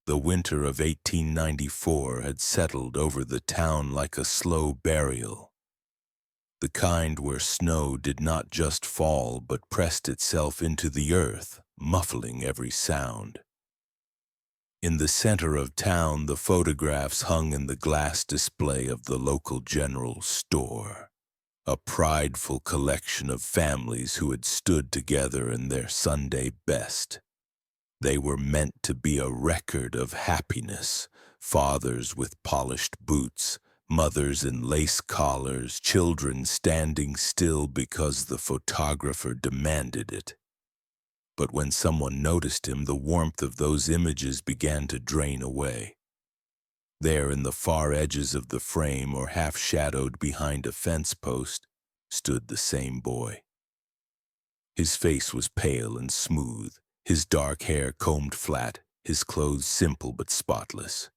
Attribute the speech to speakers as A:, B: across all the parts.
A: The winter of 1894 had settled over the town like a slow burial, the kind where snow did not just fall but pressed itself into the earth, muffling every sound. In the center of town, the photographs hung in the glass display of the local general store, a prideful collection of families who had stood together in their Sunday best. They were meant to be a record of happiness, fathers with polished boots, mothers in lace collars, children standing still because the photographer demanded it. But when someone noticed him, the warmth of those images began to drain away. There, in the far edges of the frame or half-shadowed behind a fence post, stood the same boy. His face was pale and smooth, his dark hair combed flat, his clothes simple but spotless.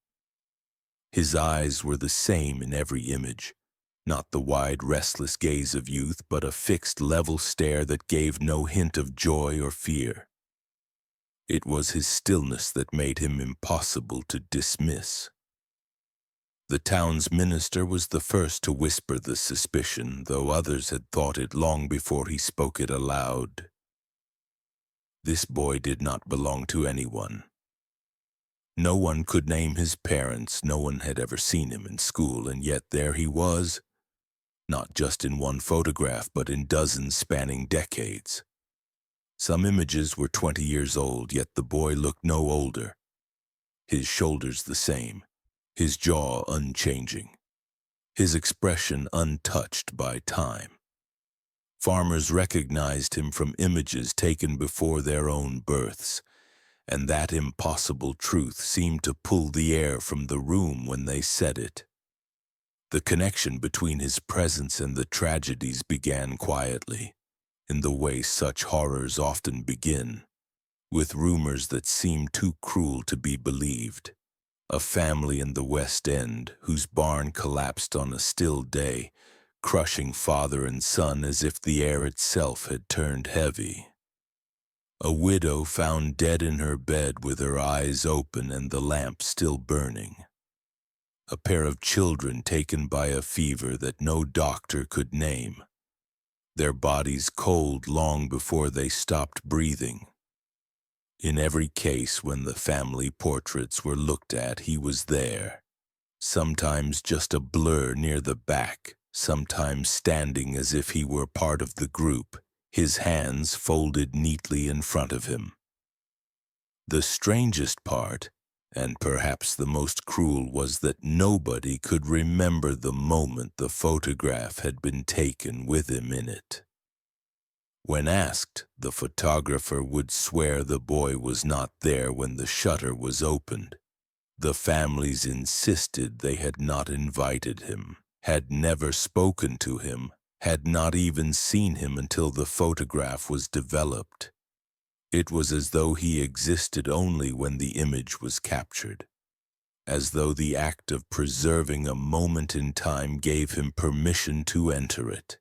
A: His eyes were the same in every image, not the wide, restless gaze of youth, but a fixed, level stare that gave no hint of joy or fear. It was his stillness that made him impossible to dismiss. The town's minister was the first to whisper the suspicion, though others had thought it long before he spoke it aloud. This boy did not belong to anyone. No one could name his parents, no one had ever seen him in school, and yet there he was, not just in one photograph, but in dozens spanning decades. Some images were 20 years old, yet the boy looked no older. His shoulders the same, his jaw unchanging, his expression untouched by time. Farmers recognized him from images taken before their own births, and that impossible truth seemed to pull the air from the room when they said it. The connection between his presence and the tragedies began quietly, in the way such horrors often begin, with rumors that seemed too cruel to be believed. A family in the West End whose barn collapsed on a still day, crushing father and son as if the air itself had turned heavy. A widow found dead in her bed with her eyes open and the lamp still burning. A pair of children taken by a fever that no doctor could name, their bodies cold long before they stopped breathing. In every case, when the family portraits were looked at, he was there, sometimes just a blur near the back, sometimes standing as if he were part of the group, his hands folded neatly in front of him. The strangest part, and perhaps the most cruel, was that nobody could remember the moment the photograph had been taken with him in it. When asked, the photographer would swear the boy was not there when the shutter was opened. The families insisted they had not invited him, had never spoken to him, had not even seen him until the photograph was developed. It was as though he existed only when the image was captured, as though the act of preserving a moment in time gave him permission to enter it.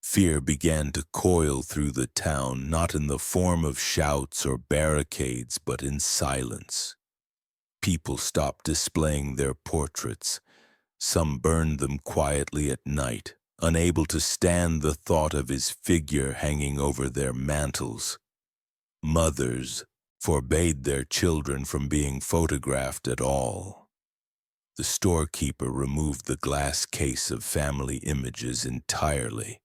A: Fear began to coil through the town, not in the form of shouts or barricades, but in silence. People stopped displaying their portraits. Some burned them quietly at night, unable to stand the thought of his figure hanging over their mantels. Mothers forbade their children from being photographed at all. The storekeeper removed the glass case of family images entirely,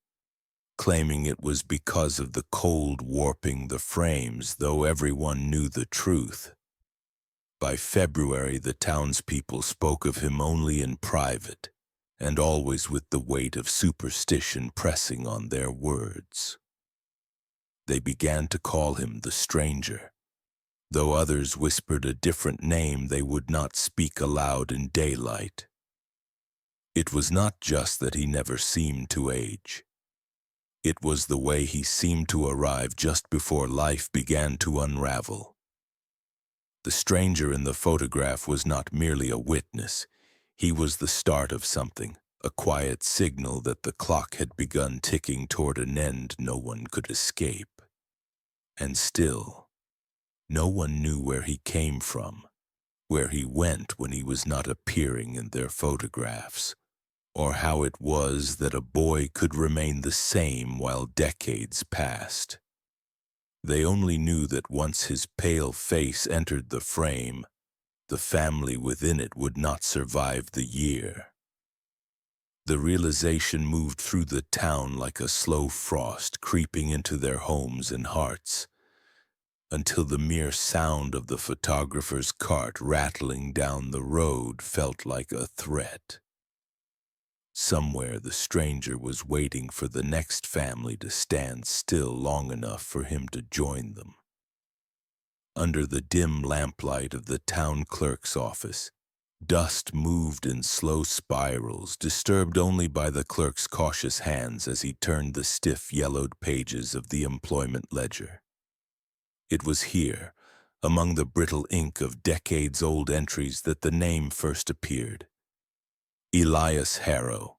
A: claiming it was because of the cold warping the frames, though everyone knew the truth. By February, the townspeople spoke of him only in private, and always with the weight of superstition pressing on their words. They began to call him the Stranger. Though others whispered a different name, they would not speak aloud in daylight. It was not just that he never seemed to age. It was the way he seemed to arrive just before life began to unravel. The stranger in the photograph was not merely a witness. He was the start of something, a quiet signal that the clock had begun ticking toward an end no one could escape. And still, no one knew where he came from, where he went when he was not appearing in their photographs, or how it was that a boy could remain the same while decades passed. They only knew that once his pale face entered the frame, the family within it would not survive the year. The realization moved through the town like a slow frost creeping into their homes and hearts, until the mere sound of the photographer's cart rattling down the road felt like a threat. Somewhere the stranger was waiting for the next family to stand still long enough for him to join them. Under the dim lamplight of the town clerk's office, dust moved in slow spirals, disturbed only by the clerk's cautious hands as he turned the stiff, yellowed pages of the employment ledger. It was here, among the brittle ink of decades-old entries, that the name first appeared. Elias Harrow.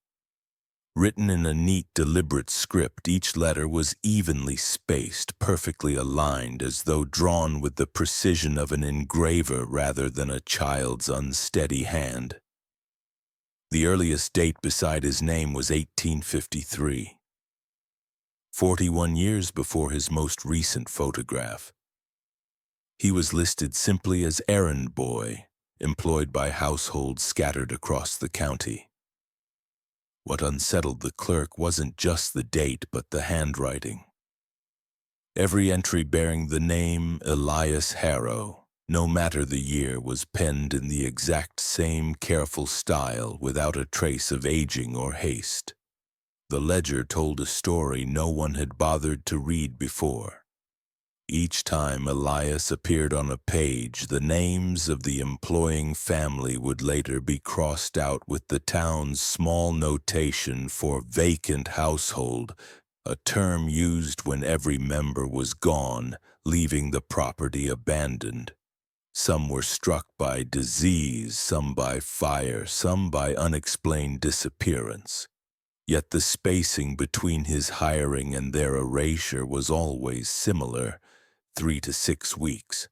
A: Written in a neat, deliberate script, each letter was evenly spaced, perfectly aligned, as though drawn with the precision of an engraver rather than a child's unsteady hand. The earliest date beside his name was 1853, 41 years before his most recent photograph. He was listed simply as errand boy, employed by households scattered across the county. What unsettled the clerk wasn't just the date, but the handwriting. Every entry bearing the name Elias Harrow, no matter the year, was penned in the exact same careful style, without a trace of aging or haste. The ledger told a story no one had bothered to read before. Each time Elias appeared on a page, the names of the employing family would later be crossed out with the town's small notation for vacant household, a term used when every member was gone, leaving the property abandoned. Some were struck by disease, some by fire, some by unexplained disappearance. Yet the spacing between his hiring and their erasure was always similar, 3 to 6 weeks.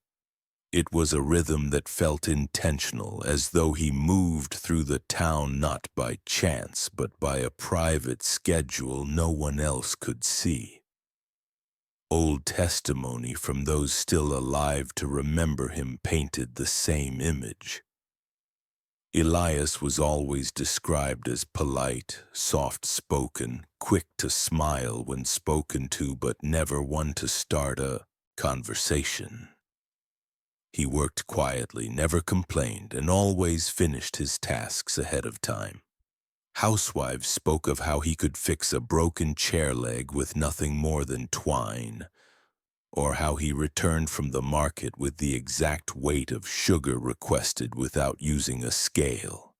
A: It was a rhythm that felt intentional, as though he moved through the town not by chance, but by a private schedule no one else could see. Old testimony from those still alive to remember him painted the same image. Elias was always described as polite, soft-spoken, quick to smile when spoken to, but never one to start a conversation. He worked quietly, never complained, and always finished his tasks ahead of time. Housewives spoke of how he could fix a broken chair leg with nothing more than twine, or how he returned from the market with the exact weight of sugar requested without using a scale.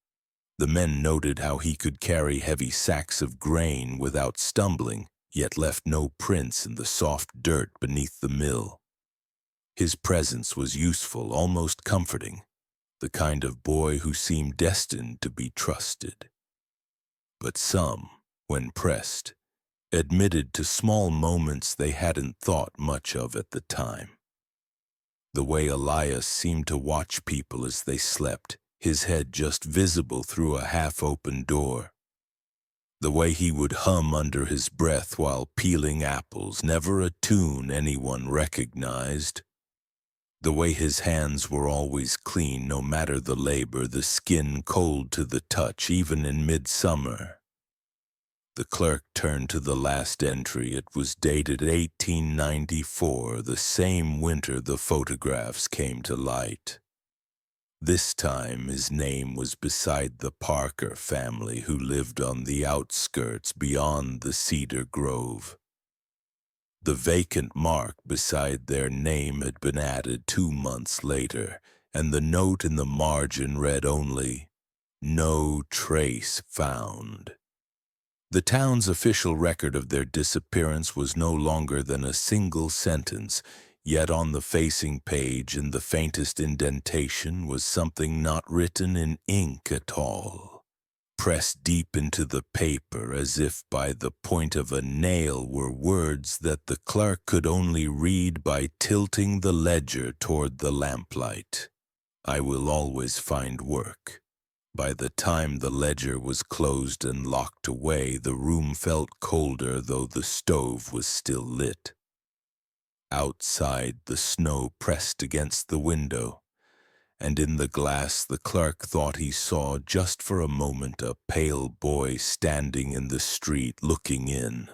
A: The men noted how he could carry heavy sacks of grain without stumbling, yet left no prints in the soft dirt beneath the mill. His presence was useful, almost comforting, the kind of boy who seemed destined to be trusted. But some, when pressed, admitted to small moments they hadn't thought much of at the time. The way Elias seemed to watch people as they slept, his head just visible through a half-open door. The way he would hum under his breath while peeling apples, never a tune anyone recognized. The way his hands were always clean, no matter the labor, the skin cold to the touch, even in midsummer. The clerk turned to the last entry. It was dated 1894, the same winter the photographs came to light. This time his name was beside the Parker family, who lived on the outskirts beyond the cedar grove. The vacant mark beside their name had been added 2 months later, and the note in the margin read only, "No trace found." The town's official record of their disappearance was no longer than a single sentence, yet on the facing page, in the faintest indentation, was something not written in ink at all. Pressed deep into the paper, as if by the point of a nail, were words that the clerk could only read by tilting the ledger toward the lamplight. I will always find work. By the time the ledger was closed and locked away, the room felt colder, though the stove was still lit. Outside, the snow pressed against the window, and in the glass the clerk thought he saw, just for a moment, a pale boy standing in the street looking in.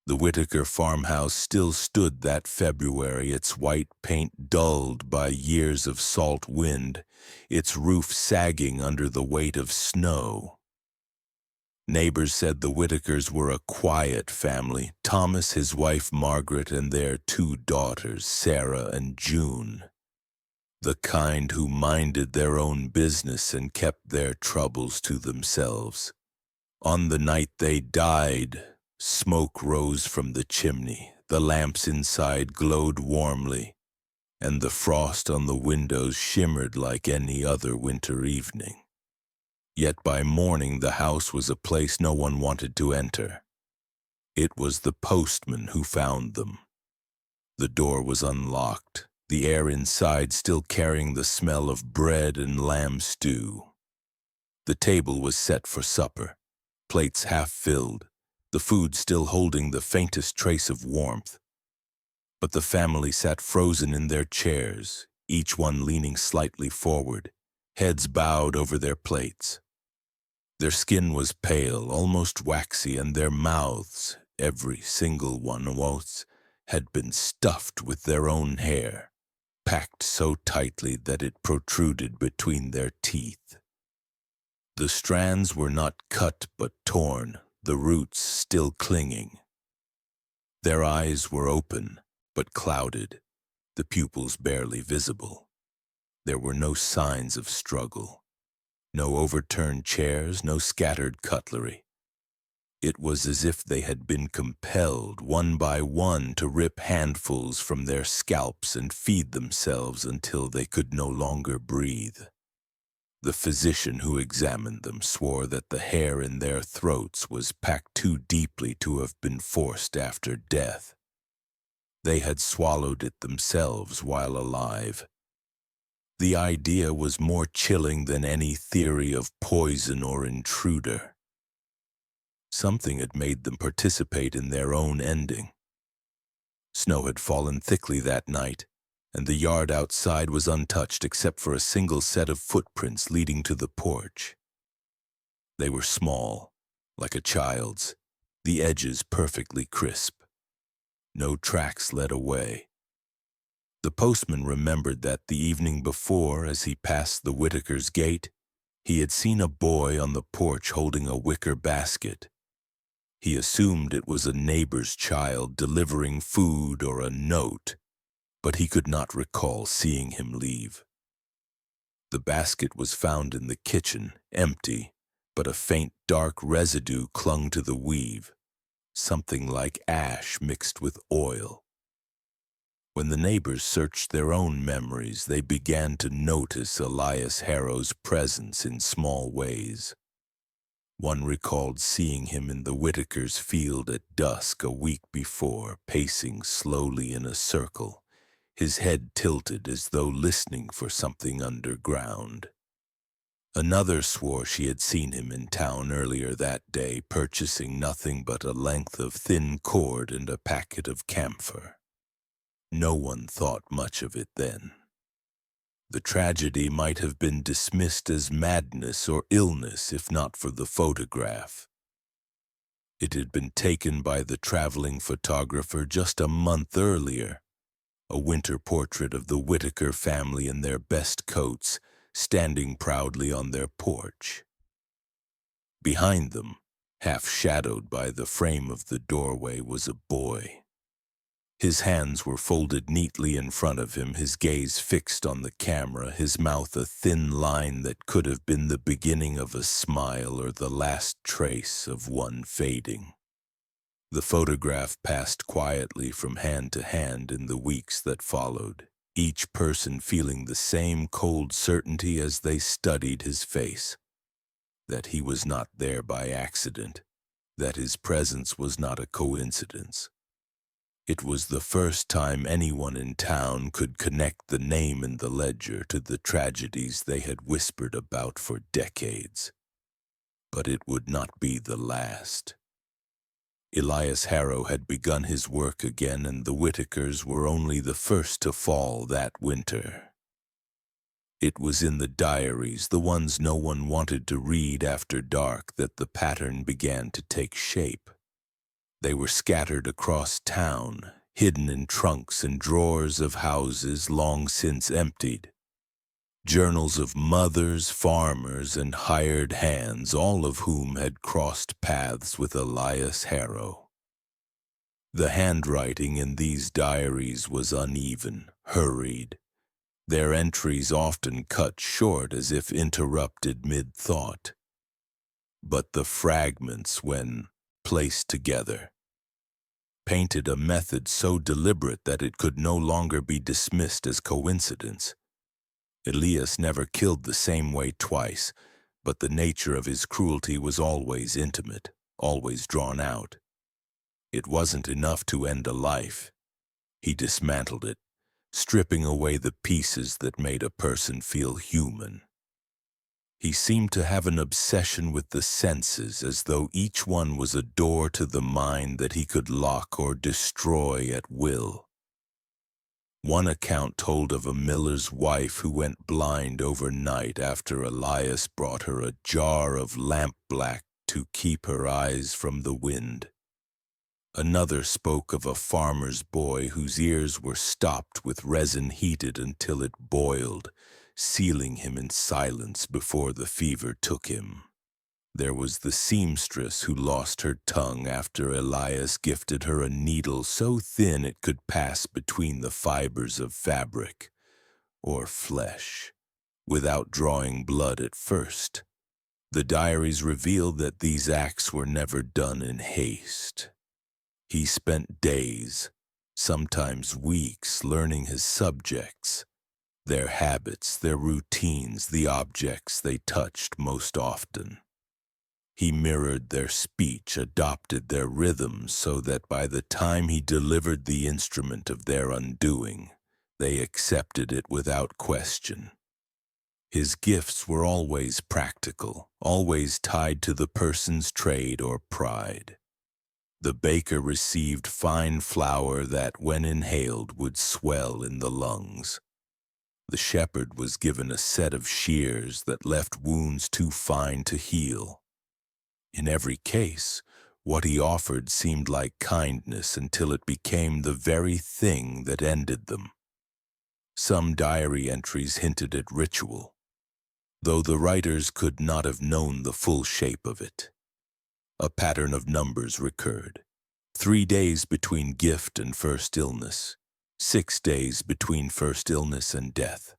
A: The Whitaker farmhouse still stood that February, its white paint dulled by years of salt wind, its roof sagging under the weight of snow. Neighbors said the Whitakers were a quiet family, Thomas, his wife Margaret, and their two daughters, Sarah and June. The kind who minded their own business and kept their troubles to themselves. On the night they died, smoke rose from the chimney, the lamps inside glowed warmly, and the frost on the windows shimmered like any other winter evening. Yet by morning the house was a place no one wanted to enter. It was the postman who found them. The door was unlocked, the air inside still carrying the smell of bread and lamb stew. The table was set for supper, plates half filled, the food still holding the faintest trace of warmth. But the family sat frozen in their chairs, each one leaning slightly forward, heads bowed over their plates. Their skin was pale, almost waxy, and their mouths, every single one almost, had been stuffed with their own hair, packed so tightly that it protruded between their teeth. The strands were not cut but torn, the roots still clinging. Their eyes were open, but clouded, the pupils barely visible. There were no signs of struggle, no overturned chairs, no scattered cutlery. It was as if they had been compelled, one by one, to rip handfuls from their scalps and feed themselves until they could no longer breathe. The physician who examined them swore that the hair in their throats was packed too deeply to have been forced after death. They had swallowed it themselves while alive. The idea was more chilling than any theory of poison or intruder. Something had made them participate in their own ending. Snow had fallen thickly that night, and the yard outside was untouched except for a single set of footprints leading to the porch. They were small, like a child's, the edges perfectly crisp. No tracks led away. The postman remembered that the evening before, as he passed the Whitakers' gate, he had seen a boy on the porch holding a wicker basket. He assumed it was a neighbor's child delivering food or a note, but he could not recall seeing him leave. The basket was found in the kitchen, empty, but a faint dark residue clung to the weave, something like ash mixed with oil. When the neighbors searched their own memories, they began to notice Elias Harrow's presence in small ways. One recalled seeing him in the Whitakers' field at dusk a week before, pacing slowly in a circle, his head tilted as though listening for something underground. Another swore she had seen him in town earlier that day, purchasing nothing but a length of thin cord and a packet of camphor. No one thought much of it then. The tragedy might have been dismissed as madness or illness if not for the photograph. It had been taken by the traveling photographer just a month earlier, a winter portrait of the Whitaker family in their best coats, standing proudly on their porch. Behind them, half shadowed by the frame of the doorway, was a boy. His hands were folded neatly in front of him, his gaze fixed on the camera, his mouth a thin line that could have been the beginning of a smile or the last trace of one fading. The photograph passed quietly from hand to hand in the weeks that followed, each person feeling the same cold certainty as they studied his face, that he was not there by accident, that his presence was not a coincidence. It was the first time anyone in town could connect the name in the ledger to the tragedies they had whispered about for decades. But it would not be the last. Elias Harrow had begun his work again, and the Whitakers were only the first to fall that winter. It was in the diaries, the ones no one wanted to read after dark, that the pattern began to take shape. They were scattered across town, hidden in trunks and drawers of houses long since emptied. Journals of mothers, farmers, and hired hands, all of whom had crossed paths with Elias Harrow. The handwriting in these diaries was uneven, hurried, their entries often cut short as if interrupted mid-thought. But the fragments, when placed together, painted a method so deliberate that it could no longer be dismissed as coincidence. Elias never killed the same way twice, but the nature of his cruelty was always intimate, always drawn out. It wasn't enough to end a life. He dismantled it, stripping away the pieces that made a person feel human. He seemed to have an obsession with the senses, as though each one was a door to the mind that he could lock or destroy at will. One account told of a miller's wife who went blind overnight after Elias brought her a jar of lampblack to keep her eyes from the wind. Another spoke of a farmer's boy whose ears were stopped with resin heated until it boiled, sealing him in silence before the fever took him. There was the seamstress who lost her tongue after Elias gifted her a needle so thin it could pass between the fibers of fabric or flesh, without drawing blood at first. The diaries revealed that these acts were never done in haste. He spent days, sometimes weeks, learning his subjects, their habits, their routines, the objects they touched most often. He mirrored their speech, adopted their rhythms, so that by the time he delivered the instrument of their undoing, they accepted it without question. His gifts were always practical, always tied to the person's trade or pride. The baker received fine flour that, when inhaled, would swell in the lungs. The shepherd was given a set of shears that left wounds too fine to heal. In every case, what he offered seemed like kindness until it became the very thing that ended them. Some diary entries hinted at ritual, though the writers could not have known the full shape of it. A pattern of numbers recurred. 3 days between gift and first illness. 6 days between first illness and death.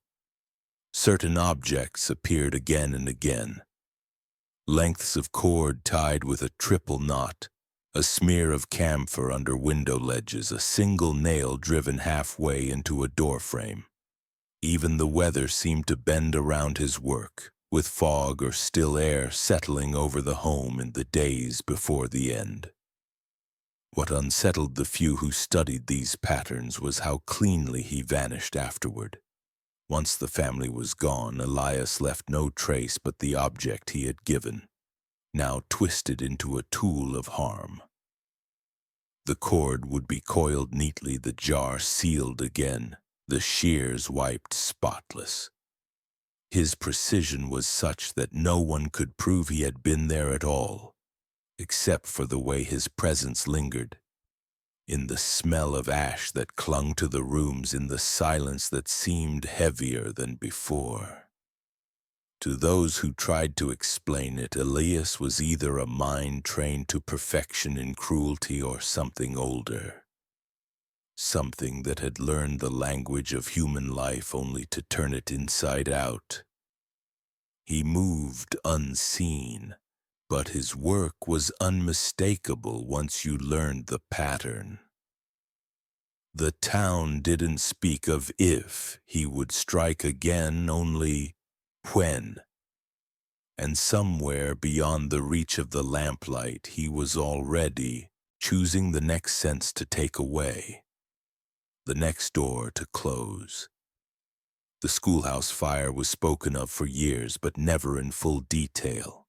A: Certain objects appeared again and again. Lengths of cord tied with a triple knot, a smear of camphor under window ledges, a single nail driven halfway into a doorframe. Even the weather seemed to bend around his work, with fog or still air settling over the home in the days before the end. What unsettled the few who studied these patterns was how cleanly he vanished afterward. Once the family was gone, Elias left no trace but the object he had given, now twisted into a tool of harm. The cord would be coiled neatly, the jar sealed again, the shears wiped spotless. His precision was such that no one could prove he had been there at all, except for the way his presence lingered, in the smell of ash that clung to the rooms, in the silence that seemed heavier than before. To those who tried to explain it, Elias was either a mind trained to perfection in cruelty or something older, something that had learned the language of human life only to turn it inside out. He moved unseen, but his work was unmistakable once you learned the pattern. The town didn't speak of if he would strike again, only when. And somewhere beyond the reach of the lamplight, he was already choosing the next sense to take away, the next door to close. The schoolhouse fire was spoken of for years, but never in full detail,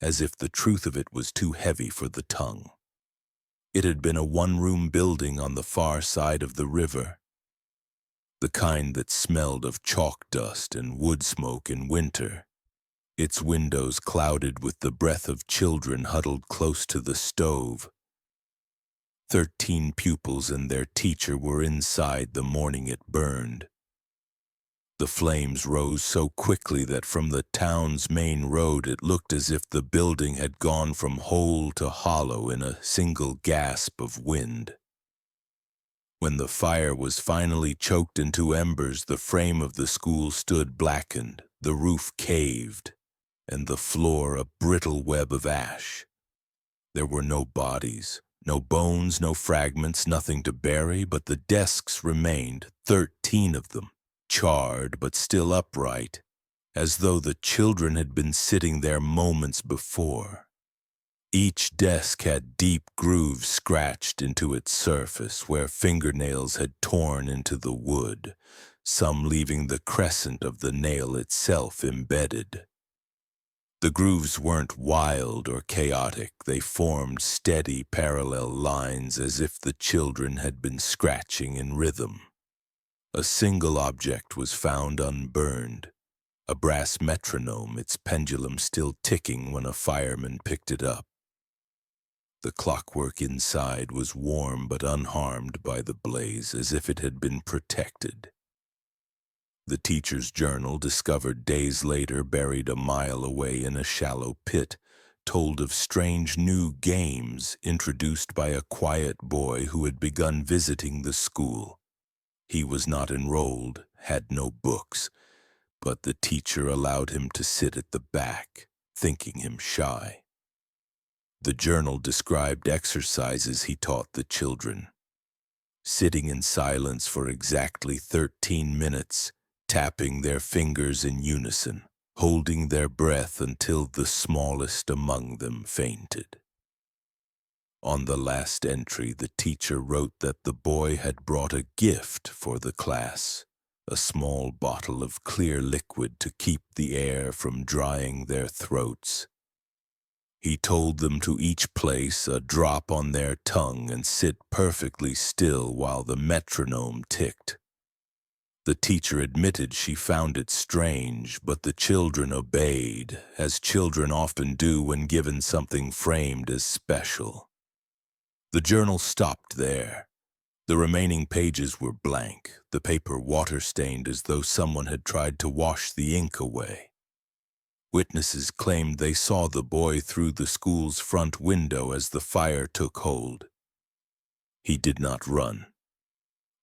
A: as if the truth of it was too heavy for the tongue. It had been a one-room building on the far side of the river, the kind that smelled of chalk dust and wood smoke in winter, its windows clouded with the breath of children huddled close to the stove. 13 pupils and their teacher were inside the morning it burned. The flames rose so quickly that from the town's main road it looked as if the building had gone from whole to hollow in a single gasp of wind. When the fire was finally choked into embers, the frame of the school stood blackened, the roof caved, and the floor a brittle web of ash. There were no bodies, no bones, no fragments, nothing to bury, but the desks remained, 13 of them, charred but still upright, as though the children had been sitting there moments before. Each desk had deep grooves scratched into its surface where fingernails had torn into the wood, some leaving the crescent of the nail itself embedded. The grooves weren't wild or chaotic, they formed steady parallel lines as if the children had been scratching in rhythm. A single object was found unburned, a brass metronome, its pendulum still ticking when a fireman picked it up. The clockwork inside was warm but unharmed by the blaze, as if it had been protected. The teacher's journal, discovered days later buried a mile away in a shallow pit, told of strange new games introduced by a quiet boy who had begun visiting the school. He was not enrolled, had no books, but the teacher allowed him to sit at the back, thinking him shy. The journal described exercises he taught the children. Sitting in silence for exactly 13 minutes, tapping their fingers in unison, holding their breath until the smallest among them fainted. On the last entry, the teacher wrote that the boy had brought a gift for the class, a small bottle of clear liquid to keep the air from drying their throats. He told them to each place a drop on their tongue and sit perfectly still while the metronome ticked. The teacher admitted she found it strange, but the children obeyed, as children often do when given something framed as special. The journal stopped there. The remaining pages were blank, the paper water-stained as though someone had tried to wash the ink away. Witnesses claimed they saw the boy through the school's front window as the fire took hold. He did not run,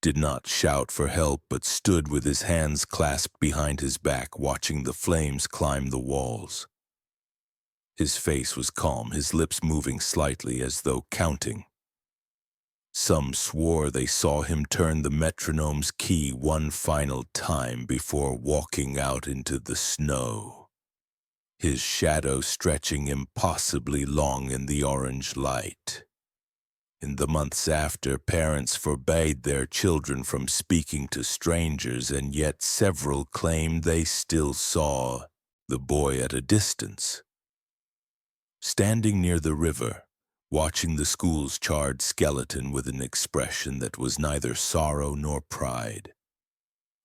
A: did not shout for help, but stood with his hands clasped behind his back, watching the flames climb the walls. His face was calm, his lips moving slightly as though counting. Some swore they saw him turn the metronome's key one final time before walking out into the snow, his shadow stretching impossibly long in the orange light. In the months after, parents forbade their children from speaking to strangers, and yet several claimed they still saw the boy at a distance. Standing near the river, watching the school's charred skeleton with an expression that was neither sorrow nor pride.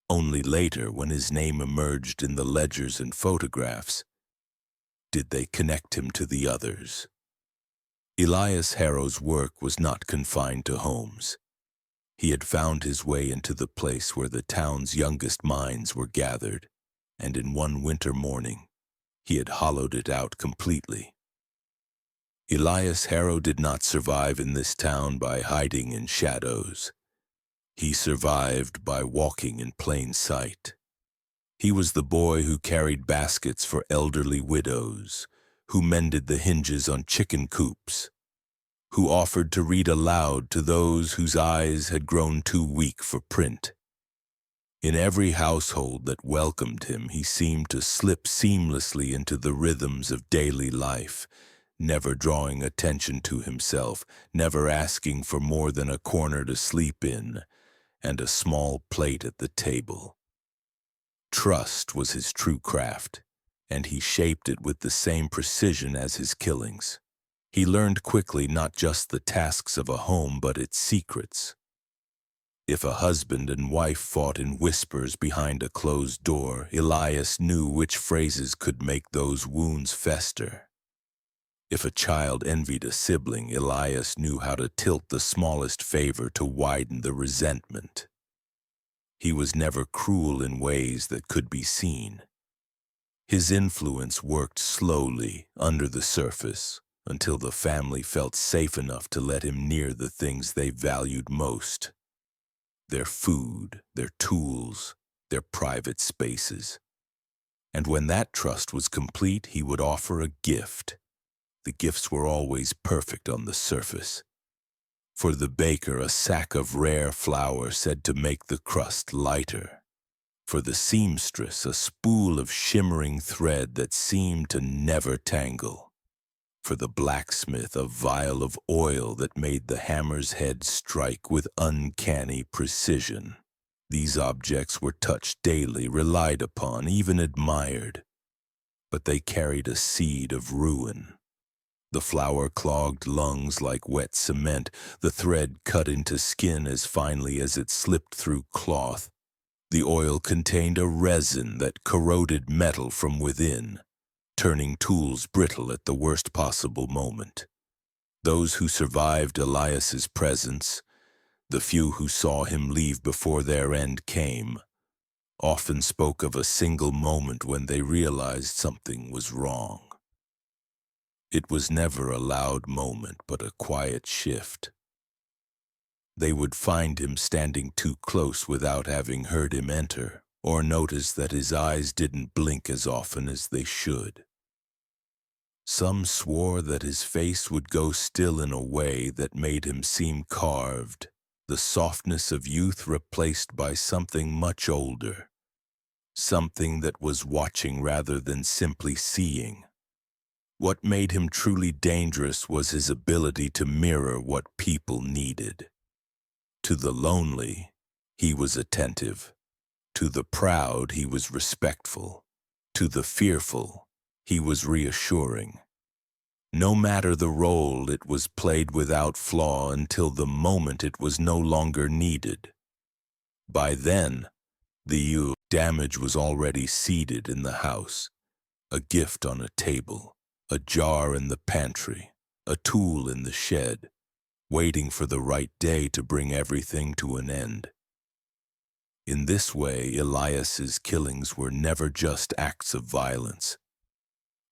A: Only later, when his name emerged in the ledgers and photographs, did they connect him to the others. Elias Harrow's work was not confined to homes. He had found his way into the place where the town's youngest minds were gathered, and in one winter morning, he had hollowed it out completely. Elias Harrow did not survive in this town by hiding in shadows. He survived by walking in plain sight. He was the boy who carried baskets for elderly widows, who mended the hinges on chicken coops, who offered to read aloud to those whose eyes had grown too weak for print. In every household that welcomed him, he seemed to slip seamlessly into the rhythms of daily life, never drawing attention to himself, never asking for more than a corner to sleep in and a small plate at the table. Trust was his true craft, and he shaped it with the same precision as his killings. He learned quickly not just the tasks of a home, but its secrets. If a husband and wife fought in whispers behind a closed door, Elias knew which phrases could make those wounds fester. If a child envied a sibling, Elias knew how to tilt the smallest favor to widen the resentment. He was never cruel in ways that could be seen. His influence worked slowly under the surface until the family felt safe enough to let him near the things they valued most: their food, their tools, their private spaces. And when that trust was complete, he would offer a gift. The gifts were always perfect on the surface. For the baker, a sack of rare flour said to make the crust lighter. For the seamstress, a spool of shimmering thread that seemed to never tangle. For the blacksmith, a vial of oil that made the hammer's head strike with uncanny precision. These objects were touched daily, relied upon, even admired, but they carried a seed of ruin. The flour clogged lungs like wet cement, the thread cut into skin as finely as it slipped through cloth. The oil contained a resin that corroded metal from within, turning tools brittle at the worst possible moment. Those who survived Elias's presence, the few who saw him leave before their end came, often spoke of a single moment when they realized something was wrong. It was never a loud moment, but a quiet shift. They would find him standing too close without having heard him enter, or notice that his eyes didn't blink as often as they should. Some swore that his face would go still in a way that made him seem carved, the softness of youth replaced by something much older, something that was watching rather than simply seeing. What made him truly dangerous was his ability to mirror what people needed. To the lonely, he was attentive. To the proud, he was respectful. To the fearful, he was reassuring. No matter the role, it was played without flaw until the moment it was no longer needed. By then, the damage was already seeded in the house. A gift on a table, a jar in the pantry, a tool in the shed, waiting for the right day to bring everything to an end. In this way, Elias's killings were never just acts of violence.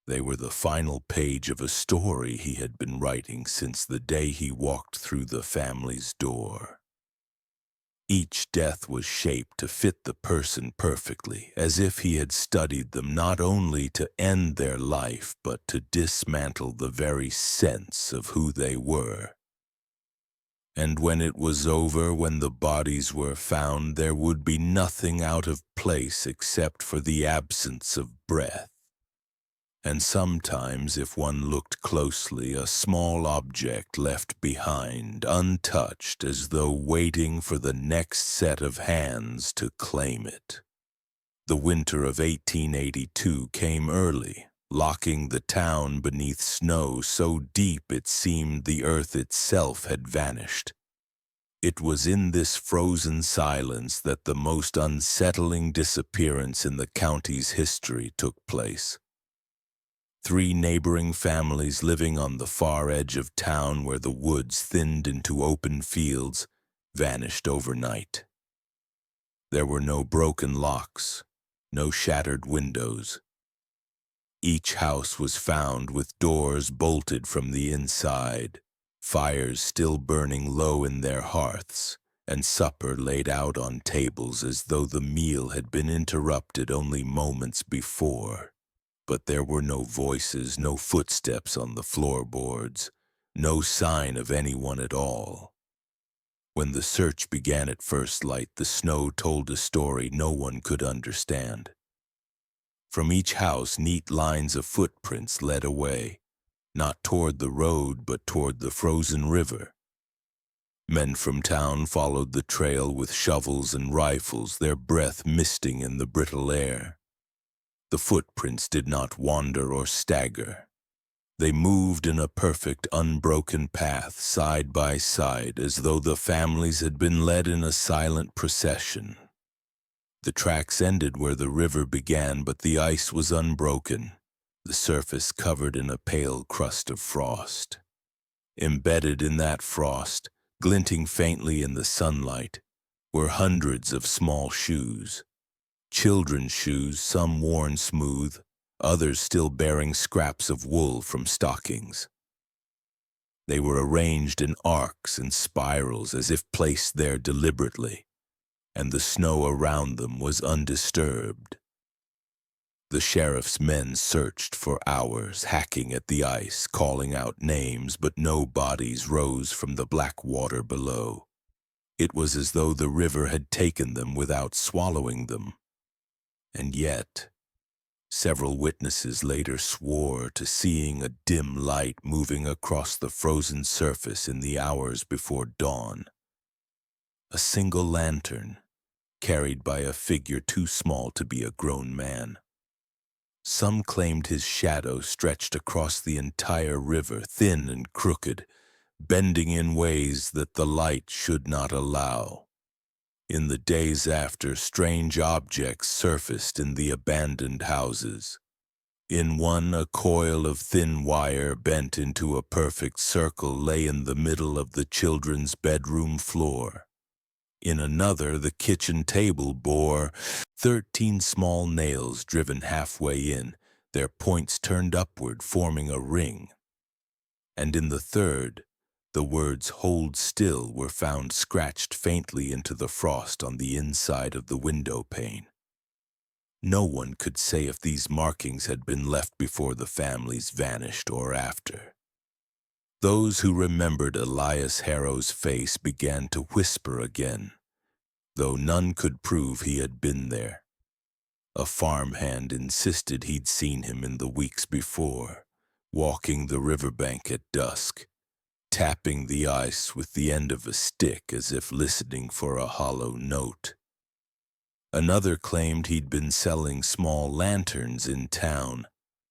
A: They were the final page of a story he had been writing since the day he walked through the family's door. Each death was shaped to fit the person perfectly, as if he had studied them not only to end their life, but to dismantle the very sense of who they were. And when it was over, when the bodies were found, there would be nothing out of place except for the absence of breath. And sometimes, if one looked closely, a small object left behind, untouched, as though waiting for the next set of hands to claim it. The winter of 1882 came early, locking the town beneath snow so deep it seemed the earth itself had vanished. It was in this frozen silence that the most unsettling disappearance in the county's history took place. 3 neighboring families living on the far edge of town where the woods thinned into open fields vanished overnight. There were no broken locks, no shattered windows. Each house was found with doors bolted from the inside, fires still burning low in their hearths, and supper laid out on tables as though the meal had been interrupted only moments before. But there were no voices, no footsteps on the floorboards, no sign of anyone at all. When the search began at first light, the snow told a story no one could understand. From each house, neat lines of footprints led away, not toward the road but toward the frozen river. Men from town followed the trail with shovels and rifles, their breath misting in the brittle air. The footprints did not wander or stagger. They moved in a perfect, unbroken path, side by side, as though the families had been led in a silent procession. The tracks ended where the river began, but the ice was unbroken, the surface covered in a pale crust of frost. Embedded in that frost, glinting faintly in the sunlight, were hundreds of small shoes. Children's shoes, some worn smooth, others still bearing scraps of wool from stockings. They were arranged in arcs and spirals as if placed there deliberately, and the snow around them was undisturbed. The sheriff's men searched for hours, hacking at the ice, calling out names, but no bodies rose from the black water below. It was as though the river had taken them without swallowing them. And yet, several witnesses later swore to seeing a dim light moving across the frozen surface in the hours before dawn. A single lantern, carried by a figure too small to be a grown man. Some claimed his shadow stretched across the entire river, thin and crooked, bending in ways that the light should not allow. In the days after, strange objects surfaced in the abandoned houses. In one, a coil of thin wire bent into a perfect circle lay in the middle of the children's bedroom floor. In another, the kitchen table bore 13 small nails driven halfway in, their points turned upward, forming a ring. And in the third, the words "Hold still" were found scratched faintly into the frost on the inside of the window pane. No one could say if these markings had been left before the families vanished or after. Those who remembered Elias Harrow's face began to whisper again, though none could prove he had been there. A farmhand insisted he'd seen him in the weeks before, walking the riverbank at dusk, tapping the ice with the end of a stick as if listening for a hollow note. Another claimed he'd been selling small lanterns in town,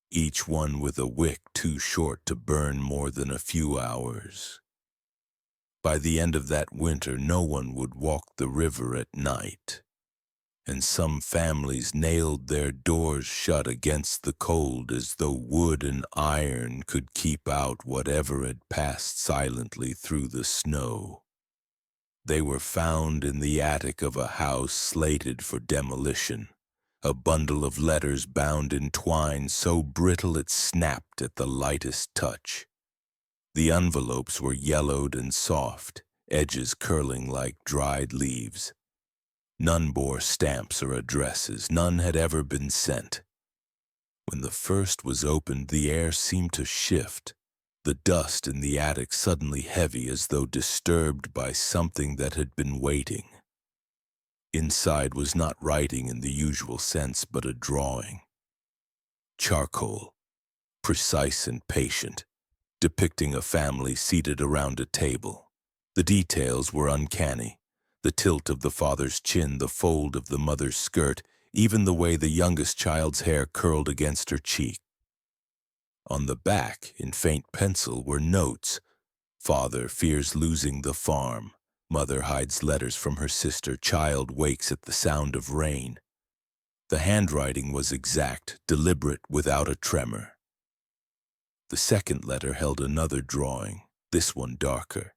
A: each one with a wick too short to burn more than a few hours. By the end of that winter, no one would walk the river at night, and some families nailed their doors shut against the cold as though wood and iron could keep out whatever had passed silently through the snow. They were found in the attic of a house slated for demolition, a bundle of letters bound in twine so brittle it snapped at the lightest touch. The envelopes were yellowed and soft, edges curling like dried leaves. None bore stamps or addresses. None had ever been sent. When the first was opened, the air seemed to shift, the dust in the attic suddenly heavy as though disturbed by something that had been waiting. Inside was not writing in the usual sense, but a drawing. Charcoal, precise and patient, depicting a family seated around a table. The details were uncanny. The tilt of the father's chin, the fold of the mother's skirt, even the way the youngest child's hair curled against her cheek. On the back, in faint pencil, were notes. Father fears losing the farm. Mother hides letters from her sister. Child wakes at the sound of rain. The handwriting was exact, deliberate, without a tremor. The second letter held another drawing, this one darker.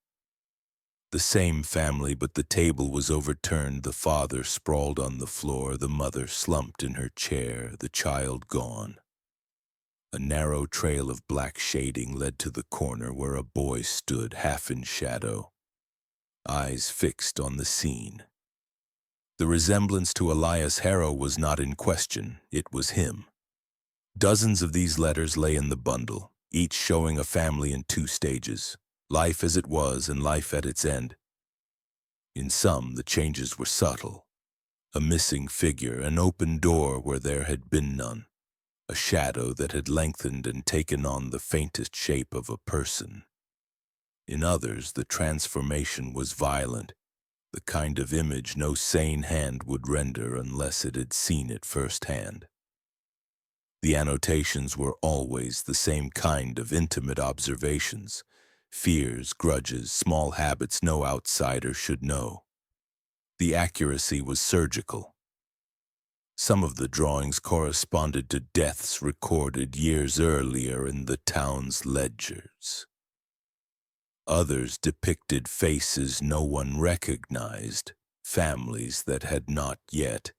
A: The same family, but the table was overturned, the father sprawled on the floor, the mother slumped in her chair, the child gone. A narrow trail of black shading led to the corner where a boy stood, half in shadow, eyes fixed on the scene. The resemblance to Elias Harrow was not in question, it was him. Dozens of these letters lay in the bundle, each showing a family in two stages, life as it was and life at its end. In some, the changes were subtle. A missing figure, an open door where there had been none, a shadow that had lengthened and taken on the faintest shape of a person. In others, the transformation was violent, the kind of image no sane hand would render unless it had seen it firsthand. The annotations were always the same kind of intimate observations, fears, grudges, small habits no outsider should know. The accuracy was surgical. Some of the drawings corresponded to deaths recorded years earlier in the town's ledgers. Others depicted faces no one recognized, families that had not yet,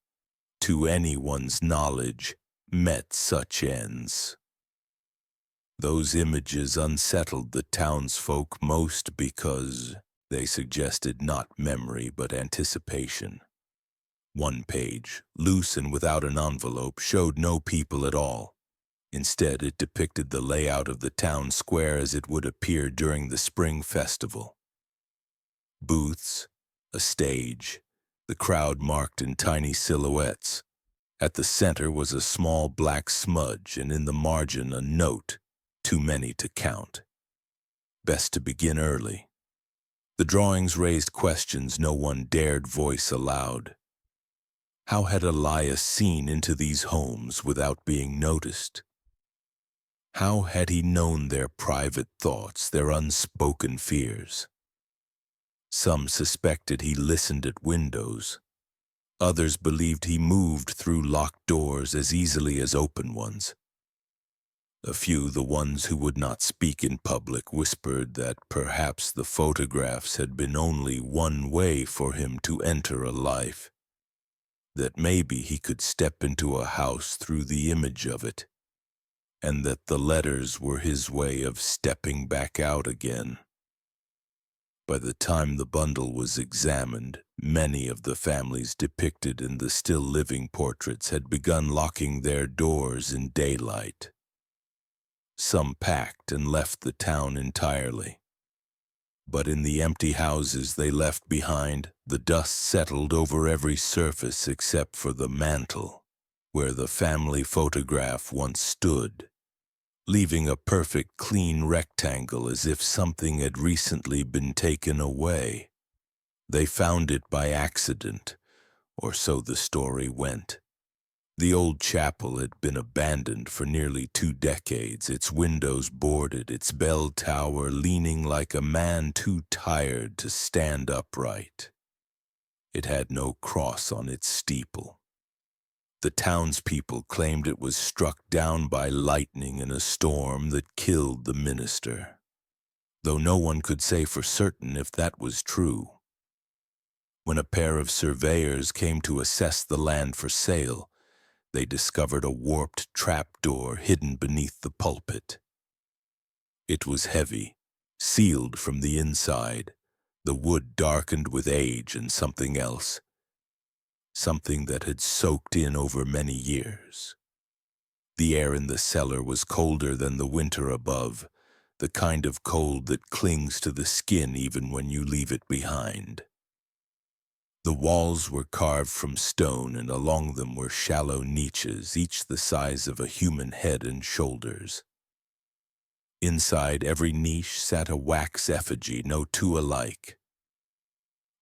A: to anyone's knowledge, met such ends. Those images unsettled the townsfolk most because they suggested not memory but anticipation. One page, loose and without an envelope, showed no people at all. Instead, it depicted the layout of the town square as it would appear during the spring festival. Booths, a stage, the crowd marked in tiny silhouettes. At the center was a small black smudge, and in the margin a note, too many to count. Best to begin early. The drawings raised questions no one dared voice aloud. How had Elias seen into these homes without being noticed? How had he known their private thoughts, their unspoken fears? Some suspected he listened at windows. Others believed he moved through locked doors as easily as open ones. A few, the ones who would not speak in public, whispered that perhaps the photographs had been only one way for him to enter a life, that maybe he could step into a house through the image of it, and that the letters were his way of stepping back out again. By the time the bundle was examined, many of the families depicted in the still-living portraits had begun locking their doors in daylight. Some packed and left the town entirely. But in the empty houses they left behind, the dust settled over every surface except for the mantel, where the family photograph once stood, leaving a perfect clean rectangle as if something had recently been taken away. They found it by accident, or so the story went. The old chapel had been abandoned for nearly 2 decades, its windows boarded, its bell tower leaning like a man too tired to stand upright. It had no cross on its steeple. The townspeople claimed it was struck down by lightning in a storm that killed the minister, though no one could say for certain if that was true. When a pair of surveyors came to assess the land for sale, they discovered a warped trapdoor hidden beneath the pulpit. It was heavy, sealed from the inside, the wood darkened with age and something else, something that had soaked in over many years. The air in the cellar was colder than the winter above, the kind of cold that clings to the skin even when you leave it behind. The walls were carved from stone, and along them were shallow niches, each the size of a human head and shoulders. Inside every niche sat a wax effigy, no two alike.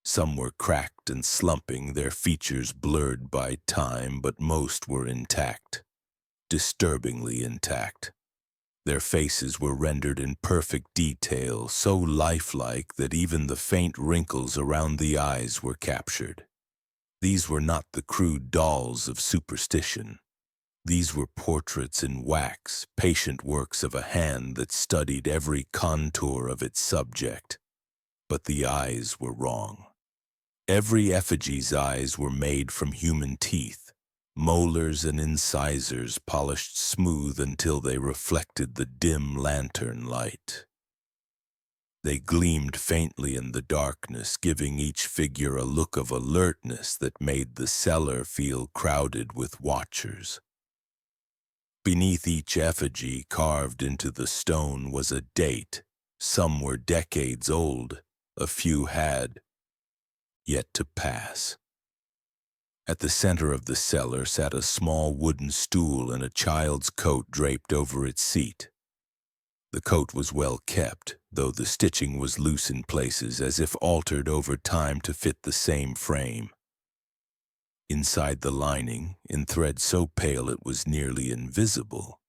A: Some were cracked and slumping, their features blurred by time, but most were intact, disturbingly intact. Their faces were rendered in perfect detail, so lifelike that even the faint wrinkles around the eyes were captured. These were not the crude dolls of superstition. These were portraits in wax, patient works of a hand that studied every contour of its subject. But the eyes were wrong. Every effigy's eyes were made from human teeth, molars and incisors polished smooth until they reflected the dim lantern light. They gleamed faintly in the darkness, giving each figure a look of alertness that made the cellar feel crowded with watchers. Beneath each effigy, carved into the stone, was a date. Some were decades old, a few had yet to pass. At the center of the cellar sat a small wooden stool and a child's coat draped over its seat. The coat was well kept, though the stitching was loose in places as if altered over time to fit the same frame. Inside the lining, in thread so pale it was nearly invisible,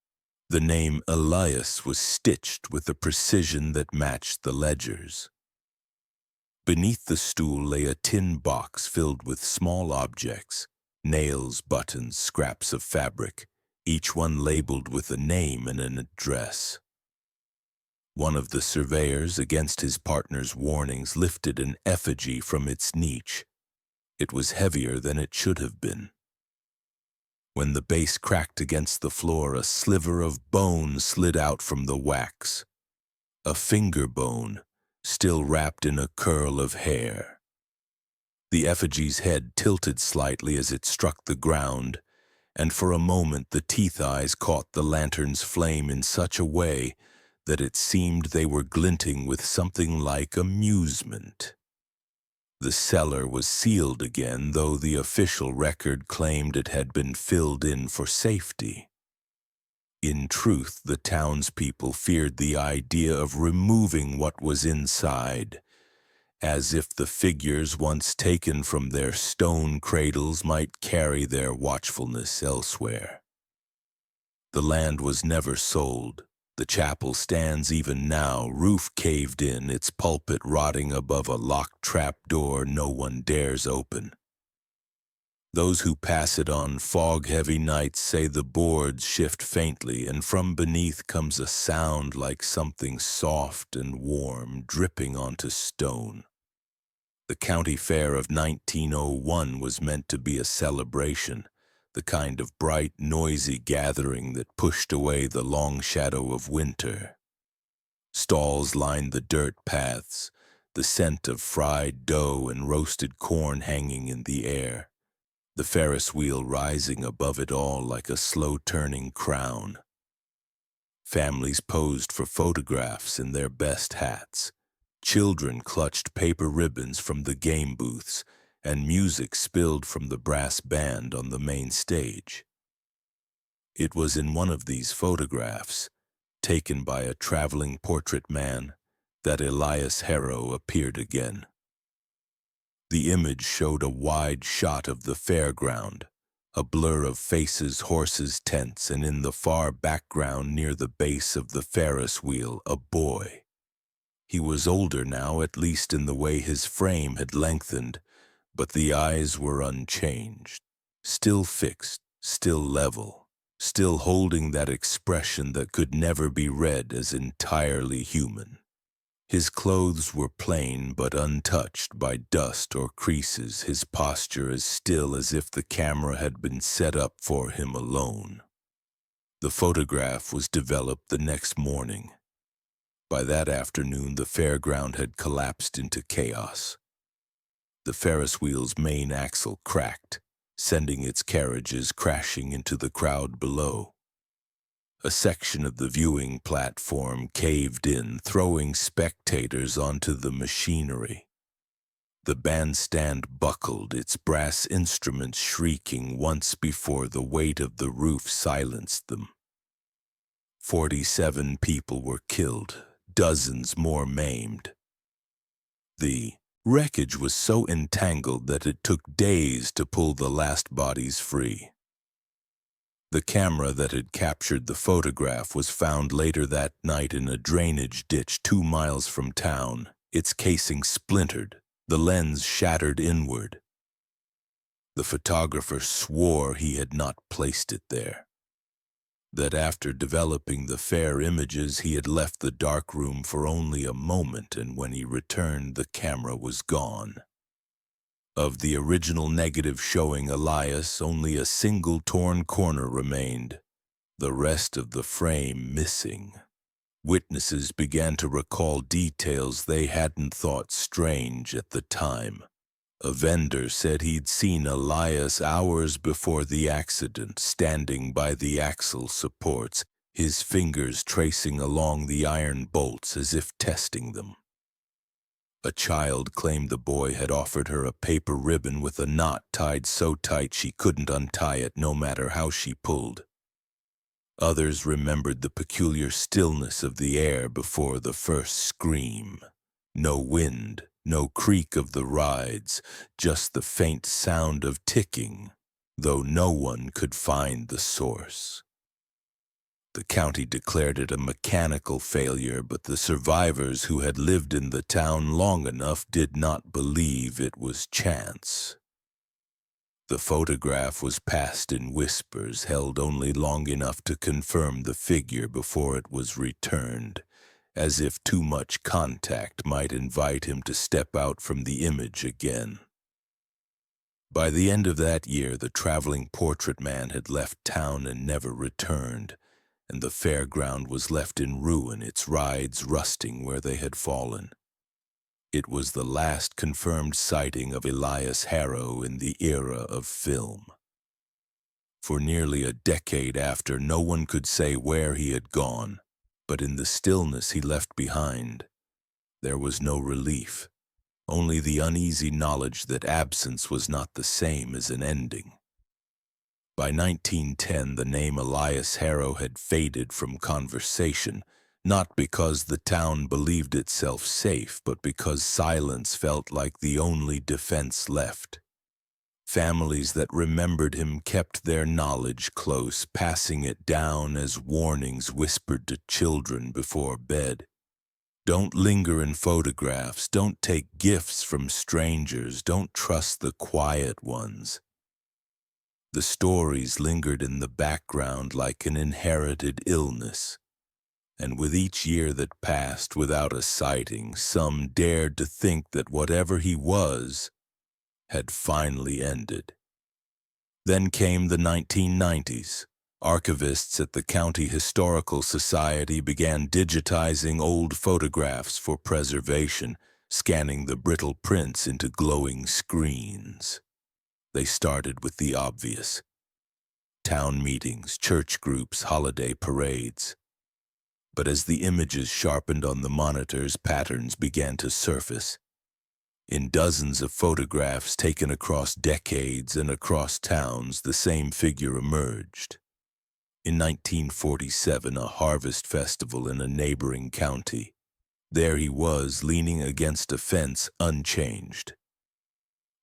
A: the name Elias was stitched with a precision that matched the ledgers. Beneath the stool lay a tin box filled with small objects, nails, buttons, scraps of fabric, each one labeled with a name and an address. One of the surveyors, against his partner's warnings, lifted an effigy from its niche. It was heavier than it should have been. When the base cracked against the floor, a sliver of bone slid out from the wax. A finger bone, still wrapped in a curl of hair. The effigy's head tilted slightly as it struck the ground, and for a moment the teeth eyes caught the lantern's flame in such a way that it seemed they were glinting with something like amusement. The cellar was sealed again, though the official record claimed it had been filled in for safety. In truth, the townspeople feared the idea of removing what was inside, as if the figures once taken from their stone cradles might carry their watchfulness elsewhere. The land was never sold. The chapel stands even now, roof caved in, its pulpit rotting above a locked trap-door no one dares open. Those who pass it on fog-heavy nights say the boards shift faintly, and from beneath comes a sound like something soft and warm dripping onto stone. The county fair of 1901 was meant to be a celebration, the kind of bright, noisy gathering that pushed away the long shadow of winter. Stalls lined the dirt paths, the scent of fried dough and roasted corn hanging in the air, the Ferris wheel rising above it all like a slow-turning crown. Families posed for photographs in their best hats. Children clutched paper ribbons from the game booths, and music spilled from the brass band on the main stage. It was in one of these photographs, taken by a traveling portrait man, that Elias Harrow appeared again. The image showed a wide shot of the fairground, a blur of faces, horses, tents, and in the far background near the base of the Ferris wheel, a boy. He was older now, at least in the way his frame had lengthened, but the eyes were unchanged, still fixed, still level, still holding that expression that could never be read as entirely human. His clothes were plain but untouched by dust or creases, his posture as still as if the camera had been set up for him alone. The photograph was developed the next morning. By that afternoon, the fairground had collapsed into chaos. The Ferris wheel's main axle cracked, sending its carriages crashing into the crowd below. A section of the viewing platform caved in, throwing spectators onto the machinery. The bandstand buckled, its brass instruments shrieking once before the weight of the roof silenced them. 47 people were killed, dozens more maimed. The wreckage was so entangled that it took days to pull the last bodies free. The camera that had captured the photograph was found later that night in a drainage ditch 2 miles from town, its casing splintered, the lens shattered inward. The photographer swore he had not placed it there, that after developing the fair images he had left the dark room for only a moment, and when he returned the camera was gone. Of the original negative showing Elias, only a single torn corner remained, the rest of the frame missing. Witnesses began to recall details they hadn't thought strange at the time. A vendor said he'd seen Elias hours before the accident, standing by the axle supports, his fingers tracing along the iron bolts as if testing them. A child claimed the boy had offered her a paper ribbon with a knot tied so tight she couldn't untie it no matter how she pulled. Others remembered the peculiar stillness of the air before the first scream. No wind, no creak of the rides, just the faint sound of ticking, though no one could find the source. The county declared it a mechanical failure, but the survivors who had lived in the town long enough did not believe it was chance. The photograph was passed in whispers, held only long enough to confirm the figure before it was returned, as if too much contact might invite him to step out from the image again. By the end of that year, the traveling portrait man had left town and never returned, and the fairground was left in ruin, its rides rusting where they had fallen. It was the last confirmed sighting of Elias Harrow in the era of film. For nearly a decade after, no one could say where he had gone, but in the stillness he left behind, there was no relief, only the uneasy knowledge that absence was not the same as an ending. By 1910, the name Elias Harrow had faded from conversation, not because the town believed itself safe, but because silence felt like the only defense left. Families that remembered him kept their knowledge close, passing it down as warnings whispered to children before bed. Don't linger in photographs, don't take gifts from strangers, don't trust the quiet ones. The stories lingered in the background like an inherited illness, and with each year that passed without a sighting, some dared to think that whatever he was had finally ended. Then came the 1990s. Archivists at the County Historical Society began digitizing old photographs for preservation, scanning the brittle prints into glowing screens. They started with the obvious: town meetings, church groups, holiday parades. But as the images sharpened on the monitors, patterns began to surface. In dozens of photographs taken across decades and across towns, the same figure emerged. In 1947, a harvest festival in a neighboring county. There he was, leaning against a fence, unchanged.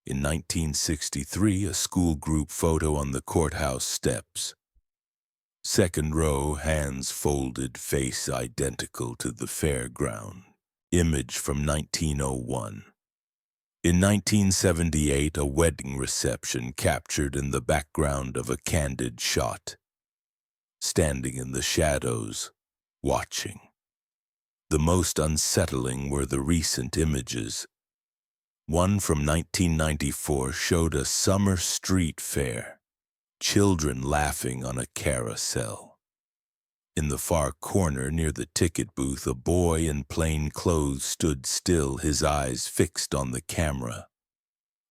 A: In 1963, a school group photo on the courthouse steps. Second row, hands folded, face identical to the fairground. Image from 1901. In 1978, a wedding reception captured in the background of a candid shot. Standing in the shadows, watching. The most unsettling were the recent images. One from 1994 showed a summer street fair, children laughing on a carousel. In the far corner near the ticket booth, a boy in plain clothes stood still, his eyes fixed on the camera.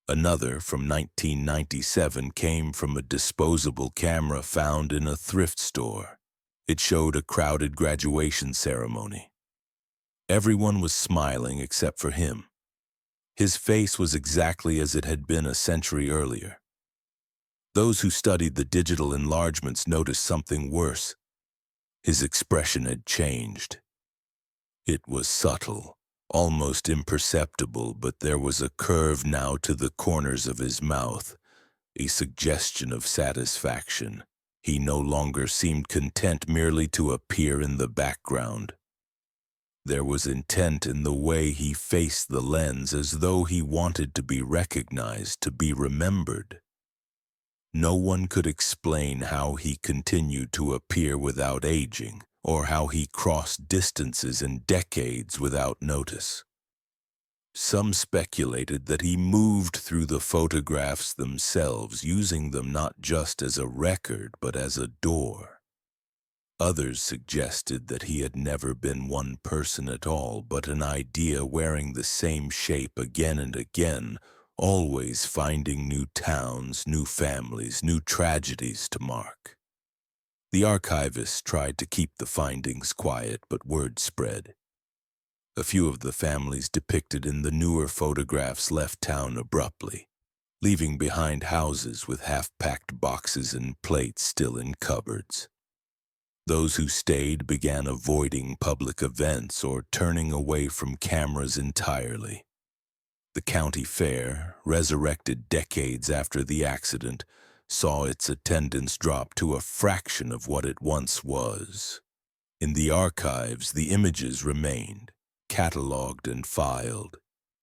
A: Another from 1997 came from a disposable camera found in a thrift store. It showed a crowded graduation ceremony. Everyone was smiling except for him. His face was exactly as it had been a century earlier. Those who studied the digital enlargements noticed something worse. His expression had changed. It was subtle, almost imperceptible, but there was a curve now to the corners of his mouth, a suggestion of satisfaction. He no longer seemed content merely to appear in the background. There was intent in the way he faced the lens, as though he wanted to be recognized, to be remembered. No one could explain how he continued to appear without aging, or how he crossed distances and decades without notice. Some speculated that he moved through the photographs themselves, using them not just as a record, but as a door. Others suggested that he had never been one person at all, but an idea wearing the same shape again and again, always finding new towns, new families, new tragedies to mark. The archivists tried to keep the findings quiet, but word spread. A few of the families depicted in the newer photographs left town abruptly, leaving behind houses with half-packed boxes and plates still in cupboards. Those who stayed began avoiding public events or turning away from cameras entirely. The county fair, resurrected decades after the accident, saw its attendance drop to a fraction of what it once was. In the archives, the images remained, catalogued and filed,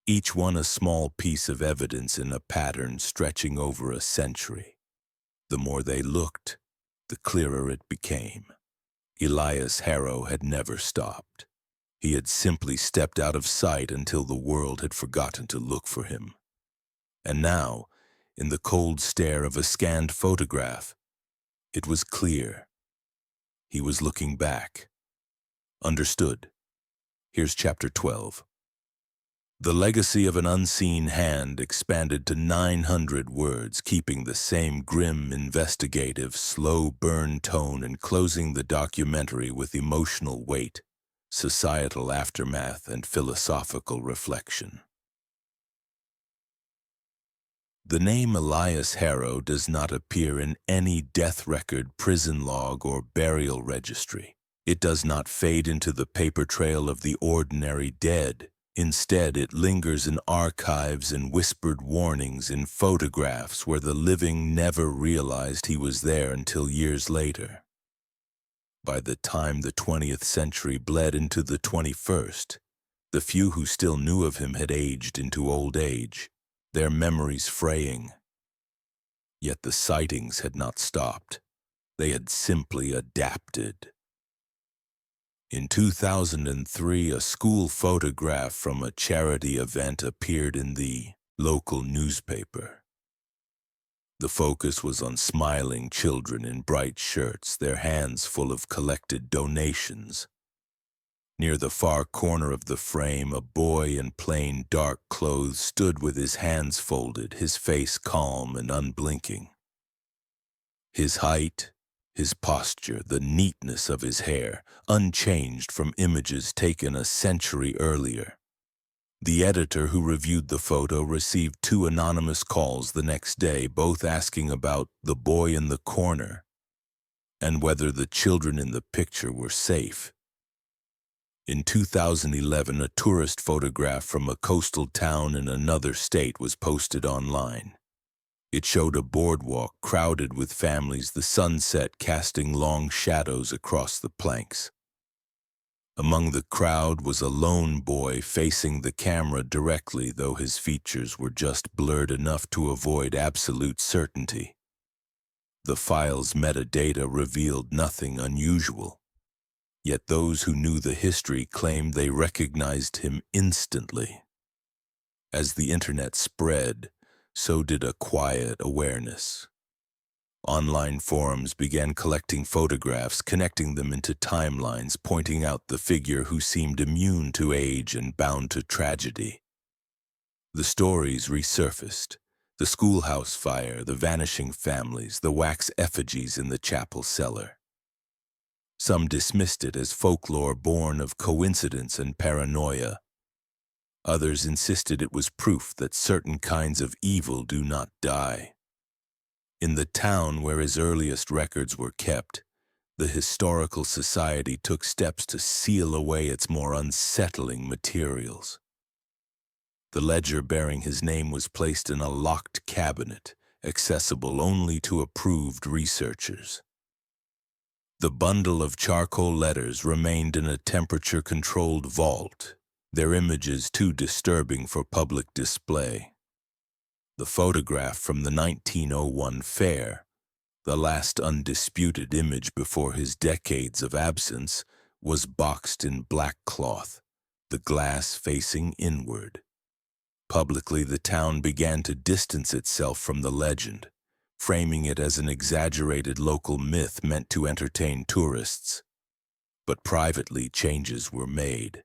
A: each one a small piece of evidence in a pattern stretching over a century. The more they looked, the clearer it became. Elias Harrow had never stopped. He had simply stepped out of sight until the world had forgotten to look for him. And now, in the cold stare of a scanned photograph, it was clear. He was looking back. Understood. Here's Chapter 12. The legacy of an unseen hand expanded to 900 words, keeping the same grim, investigative, slow burn tone and closing the documentary with emotional weight, societal aftermath, and philosophical reflection. The name Elias Harrow does not appear in any death record, prison log, or burial registry. It does not fade into the paper trail of the ordinary dead. Instead, it lingers in archives and whispered warnings in photographs where the living never realized he was there until years later. By the time the 20th century bled into the 21st, the few who still knew of him had aged into old age, their memories fraying. Yet the sightings had not stopped. They had simply adapted. In 2003, a school photograph from a charity event appeared in the local newspaper. The focus was on smiling children in bright shirts, their hands full of collected donations. Near the far corner of the frame, a boy in plain dark clothes stood with his hands folded, his face calm and unblinking. His height, his posture, the neatness of his hair, unchanged from images taken a century earlier. The editor who reviewed the photo received 2 anonymous calls the next day, both asking about the boy in the corner and whether the children in the picture were safe. In 2011, a tourist photograph from a coastal town in another state was posted online. It showed a boardwalk crowded with families, the sunset casting long shadows across the planks. Among the crowd was a lone boy facing the camera directly, though his features were just blurred enough to avoid absolute certainty. The file's metadata revealed nothing unusual. Yet those who knew the history claimed they recognized him instantly. As the internet spread, so did a quiet awareness. Online forums began collecting photographs, connecting them into timelines, pointing out the figure who seemed immune to age and bound to tragedy. The stories resurfaced: the schoolhouse fire, the vanishing families, the wax effigies in the chapel cellar. Some dismissed it as folklore born of coincidence and paranoia. Others insisted it was proof that certain kinds of evil do not die. In the town where his earliest records were kept, the Historical Society took steps to seal away its more unsettling materials. The ledger bearing his name was placed in a locked cabinet, accessible only to approved researchers. The bundle of charcoal letters remained in a temperature-controlled vault, their images too disturbing for public display. The photograph from the 1901 fair, the last undisputed image before his decades of absence, was boxed in black cloth, the glass facing inward. Publicly, the town began to distance itself from the legend, framing it as an exaggerated local myth meant to entertain tourists. But privately, changes were made.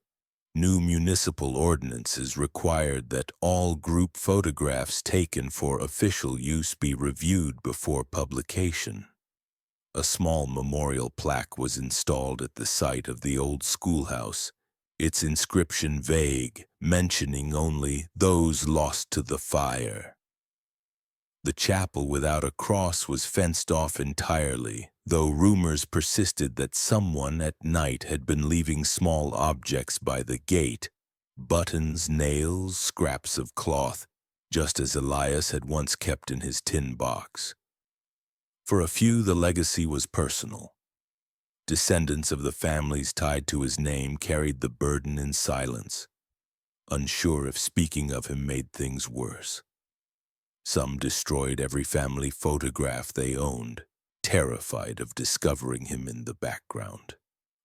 A: New municipal ordinances required that all group photographs taken for official use be reviewed before publication. A small memorial plaque was installed at the site of the old schoolhouse, its inscription vague, mentioning only those lost to the fire. The chapel without a cross was fenced off entirely, though rumors persisted that someone at night had been leaving small objects by the gate, buttons, nails, scraps of cloth, just as Elias had once kept in his tin box. For a few, the legacy was personal. Descendants of the families tied to his name carried the burden in silence, unsure if speaking of him made things worse. Some destroyed every family photograph they owned, terrified of discovering him in the background.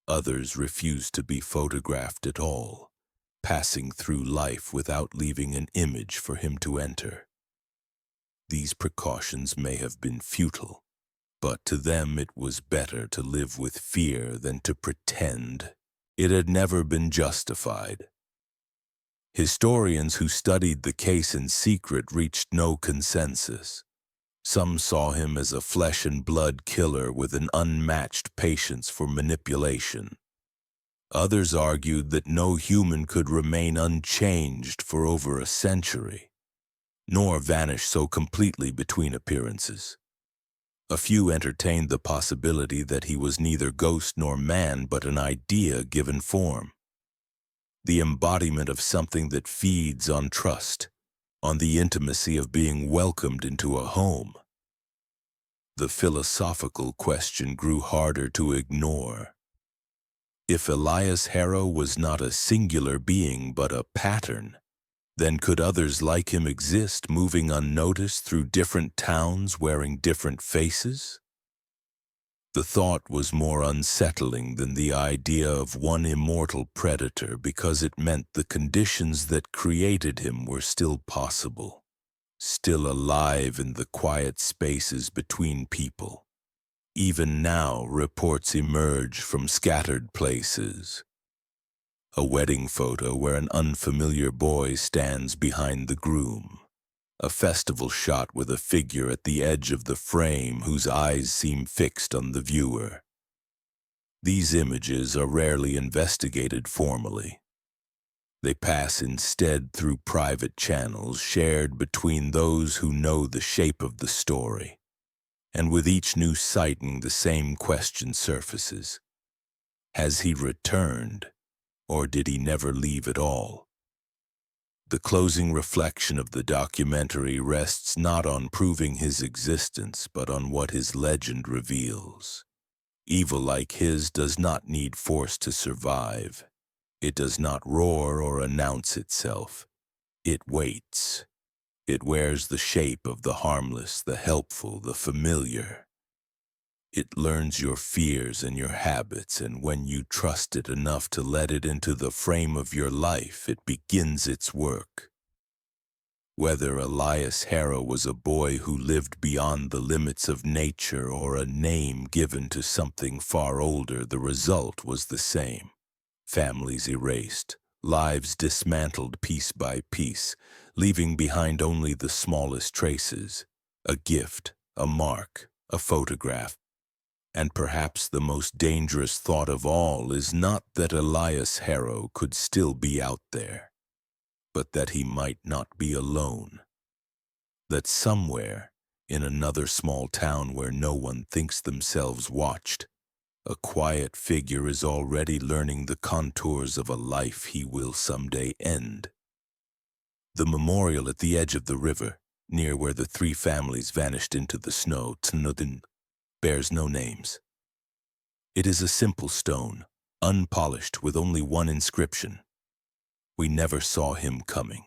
A: Others refused to be photographed at all, passing through life without leaving an image for him to enter. These precautions may have been futile, but to them it was better to live with fear than to pretend it had never been justified. Historians who studied the case in secret reached no consensus. Some saw him as a flesh-and-blood killer with an unmatched patience for manipulation. Others argued that no human could remain unchanged for over a century, nor vanish so completely between appearances. A few entertained the possibility that he was neither ghost nor man but an idea given form. The embodiment of something that feeds on trust, on the intimacy of being welcomed into a home. The philosophical question grew harder to ignore. If Elias Harrow was not a singular being but a pattern, then could others like him exist, moving unnoticed through different towns wearing different faces? The thought was more unsettling than the idea of one immortal predator because it meant the conditions that created him were still possible, still alive in the quiet spaces between people. Even now, reports emerge from scattered places. A wedding photo where an unfamiliar boy stands behind the groom. A festival shot with a figure at the edge of the frame whose eyes seem fixed on the viewer. These images are rarely investigated formally. They pass instead through private channels shared between those who know the shape of the story. And with each new sighting, the same question surfaces. Has he returned, or did he never leave at all? The closing reflection of the documentary rests not on proving his existence, but on what his legend reveals. Evil like his does not need force to survive. It does not roar or announce itself. It waits. It wears the shape of the harmless, the helpful, the familiar. It learns your fears and your habits, and when you trust it enough to let it into the frame of your life, it begins its work. Whether Elias Harrow was a boy who lived beyond the limits of nature or a name given to something far older, the result was the same. Families erased, lives dismantled piece by piece, leaving behind only the smallest traces, a gift, a mark, a photograph. And perhaps the most dangerous thought of all is not that Elias Harrow could still be out there, but that he might not be alone. That somewhere, in another small town where no one thinks themselves watched, a quiet figure is already learning the contours of a life he will someday end. The memorial at the edge of the river, near where the three families vanished into the snow, bears no names. It is a simple stone, unpolished with only one inscription. We never saw him coming.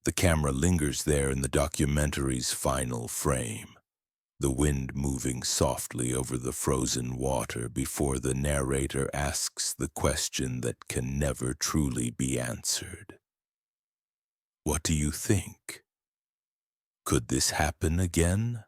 A: The camera lingers there in the documentary's final frame, the wind moving softly over the frozen water before the narrator asks the question that can never truly be answered. What do you think? Could this happen again?